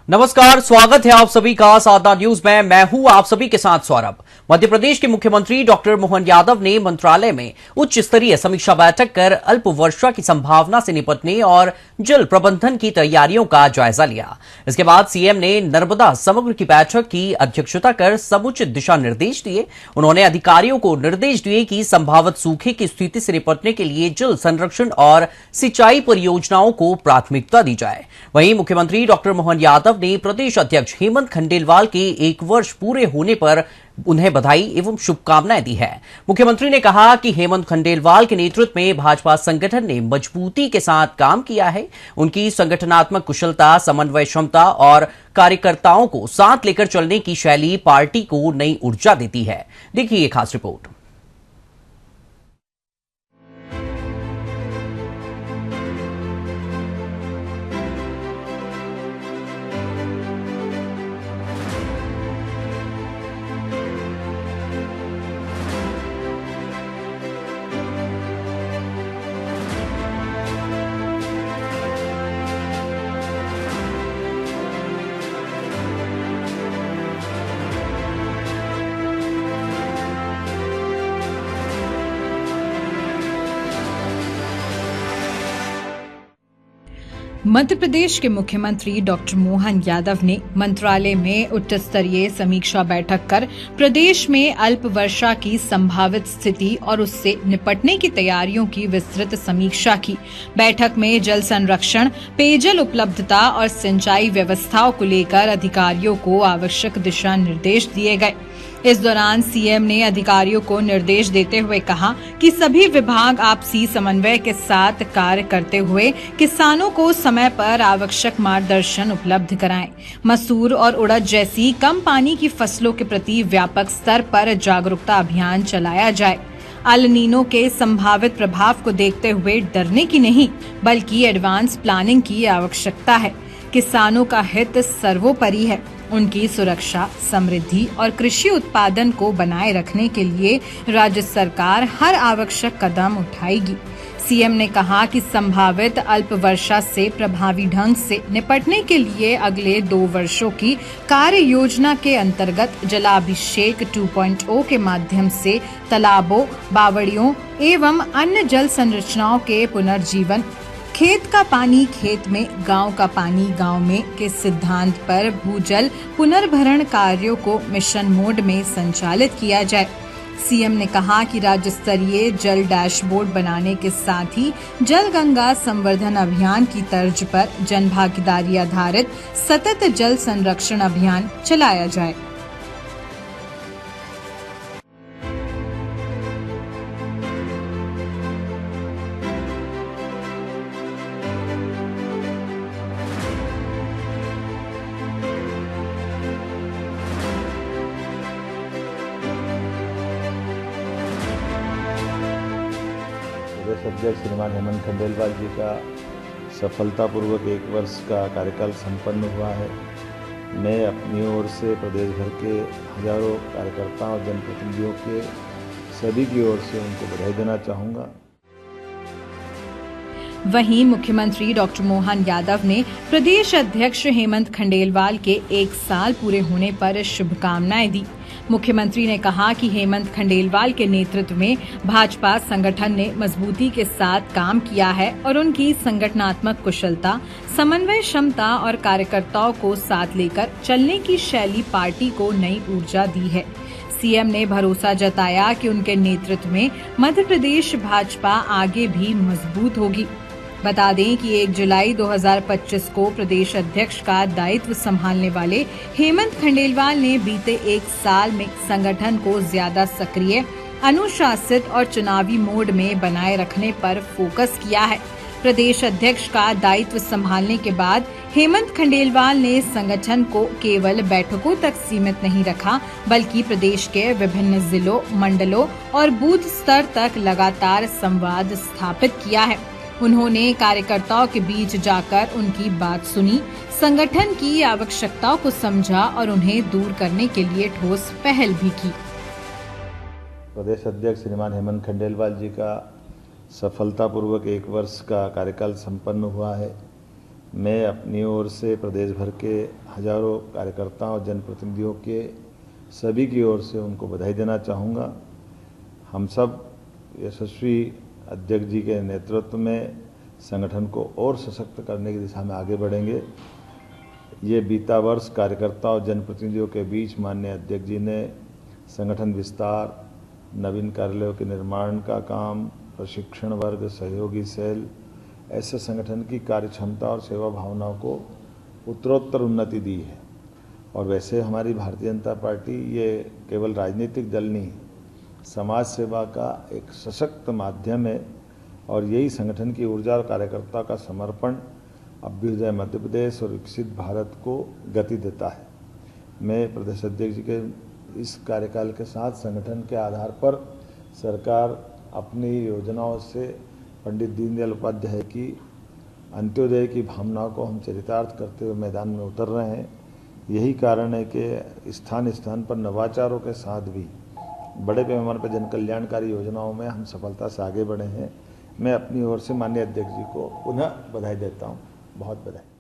नमस्कार, स्वागत है आप सभी का साधना न्यूज में। मैं हूं आप सभी के साथ सौरभ। मध्य प्रदेश के मुख्यमंत्री डॉक्टर मोहन यादव ने मंत्रालय में उच्च स्तरीय समीक्षा बैठक कर अल्प वर्षा की संभावना से निपटने और जल प्रबंधन की तैयारियों का जायजा लिया। इसके बाद सीएम ने नर्मदा समग्र की बैठक की अध्यक्षता कर समुचित दिशा निर्देश दिए। उन्होंने अधिकारियों को निर्देश दिए कि संभावित सूखे की स्थिति से निपटने के लिए जल संरक्षण और सिंचाई परियोजनाओं को प्राथमिकता दी जाए। वहीं मुख्यमंत्री डॉक्टर मोहन यादव ने प्रदेश अध्यक्ष हेमंत खंडेलवाल के 1 वर्ष पूरे होने पर उन्हें बधाई एवं शुभकामनाएं दी है। मुख्यमंत्री ने कहा कि हेमंत खंडेलवाल के नेतृत्व में भाजपा संगठन ने मजबूती के साथ काम किया है। उनकी संगठनात्मक कुशलता, समन्वय क्षमता और कार्यकर्ताओं को साथ लेकर चलने की शैली पार्टी को नई ऊर्जा देती है। देखिए ये खास रिपोर्ट। मध्य प्रदेश के मुख्यमंत्री डॉक्टर मोहन यादव ने मंत्रालय में उच्च स्तरीय समीक्षा बैठक कर प्रदेश में अल्प वर्षा की संभावित स्थिति और उससे निपटने की तैयारियों की विस्तृत समीक्षा की। बैठक में जल संरक्षण, पेयजल उपलब्धता और सिंचाई व्यवस्थाओं को लेकर अधिकारियों को आवश्यक दिशा निर्देश दिए गए। इस दौरान सीएम ने अधिकारियों को निर्देश देते हुए कहा कि सभी विभाग आपसी समन्वय के साथ कार्य करते हुए किसानों को समय पर आवश्यक मार्गदर्शन उपलब्ध कराएं। मसूर और उड़द जैसी कम पानी की फसलों के प्रति व्यापक स्तर पर जागरूकता अभियान चलाया जाए। अल नीनो के संभावित प्रभाव को देखते हुए डरने की नहीं बल्कि एडवांस प्लानिंग की आवश्यकता है। किसानों का हित सर्वोपरि है। उनकी सुरक्षा, समृद्धि और कृषि उत्पादन को बनाए रखने के लिए राज्य सरकार हर आवश्यक कदम उठाएगी। सीएम ने कहा कि संभावित अल्प वर्षा से प्रभावी ढंग से निपटने के लिए अगले 2 वर्षों की कार्य योजना के अंतर्गत जलाभिषेक 2.0 के माध्यम से तालाबों, बावड़ियों एवं अन्य जल संरचनाओं के पुनर्जीवन, खेत का पानी खेत में, गांव का पानी गांव में के सिद्धांत पर भूजल पुनर्भरण कार्यों को मिशन मोड में संचालित किया जाए। सीएम ने कहा कि राज्य स्तरीय जल डैशबोर्ड बनाने के साथ ही जल गंगा संवर्धन अभियान की तर्ज पर जन भागीदारी आधारित सतत जल संरक्षण अभियान चलाया जाए। प्रदेश अध्यक्ष श्रीमान हेमंत खंडेलवाल जी का सफलतापूर्वक 1 वर्ष का कार्यकाल संपन्न हुआ है। मैं अपनी ओर से प्रदेश भर के हजारों कार्यकर्ताओं और जनप्रतिनिधियों के सभी की ओर से उनको बधाई देना चाहूँगा। वहीं मुख्यमंत्री डॉक्टर मोहन यादव ने प्रदेश अध्यक्ष हेमंत खंडेलवाल के 1 साल पूरे होने पर शुभकामनाएं दी। मुख्यमंत्री ने कहा कि हेमंत खंडेलवाल के नेतृत्व में भाजपा संगठन ने मजबूती के साथ काम किया है और उनकी संगठनात्मक कुशलता, समन्वय क्षमता और कार्यकर्ताओं को साथ लेकर चलने की शैली पार्टी को नई ऊर्जा दी है। सीएम ने भरोसा जताया कि उनके नेतृत्व में मध्य प्रदेश भाजपा आगे भी मजबूत होगी। बता दें कि 1 जुलाई 2025 को प्रदेश अध्यक्ष का दायित्व संभालने वाले हेमंत खंडेलवाल ने बीते 1 साल में संगठन को ज्यादा सक्रिय, अनुशासित और चुनावी मोड में बनाए रखने पर फोकस किया है। प्रदेश अध्यक्ष का दायित्व संभालने के बाद हेमंत खंडेलवाल ने संगठन को केवल बैठकों तक सीमित नहीं रखा, बल्कि प्रदेश के विभिन्न जिलों, मंडलों और बूथ स्तर तक लगातार संवाद स्थापित किया है। उन्होंने कार्यकर्ताओं के बीच जाकर उनकी बात सुनी, संगठन की आवश्यकताओं को समझा और उन्हें दूर करने के लिए ठोस पहल भी की। प्रदेश अध्यक्ष श्रीमान हेमंत खंडेलवाल जी का सफलतापूर्वक 1 वर्ष का कार्यकाल संपन्न हुआ है। मैं अपनी ओर से प्रदेश भर के हजारों कार्यकर्ताओं और जनप्रतिनिधियों के सभी की ओर से उनको बधाई देना चाहूँगा। हम सब यशस्वी अध्यक्ष जी के नेतृत्व में संगठन को और सशक्त करने की दिशा में आगे बढ़ेंगे। ये बीता वर्ष कार्यकर्ताओं और जनप्रतिनिधियों के बीच माननीय अध्यक्ष जी ने संगठन विस्तार, नवीन कार्यालयों के निर्माण का काम, प्रशिक्षण वर्ग, सहयोगी सेल, ऐसे संगठन की कार्यक्षमता और सेवा भावनाओं को उत्तरोत्तर उन्नति दी है। और वैसे हमारी भारतीय जनता पार्टी ये केवल राजनीतिक दल नहीं, समाज सेवा का एक सशक्त माध्यम है और यही संगठन की ऊर्जा और कार्यकर्ता का समर्पण अभ्युदय मध्य प्रदेश और विकसित भारत को गति देता है। मैं प्रदेश अध्यक्ष जी के इस कार्यकाल के साथ संगठन के आधार पर सरकार अपनी योजनाओं से पंडित दीनदयाल उपाध्याय की अंत्योदय की भावनाओं को हम चरितार्थ करते हुए मैदान में उतर रहे हैं। यही कारण है कि स्थान स्थान पर नवाचारों के साथ भी बड़े पैमाने पर जन कल्याणकारी योजनाओं में हम सफलता से आगे बढ़े हैं। मैं अपनी ओर से माननीय अध्यक्ष जी को पुनः बधाई देता हूँ। बहुत बधाई।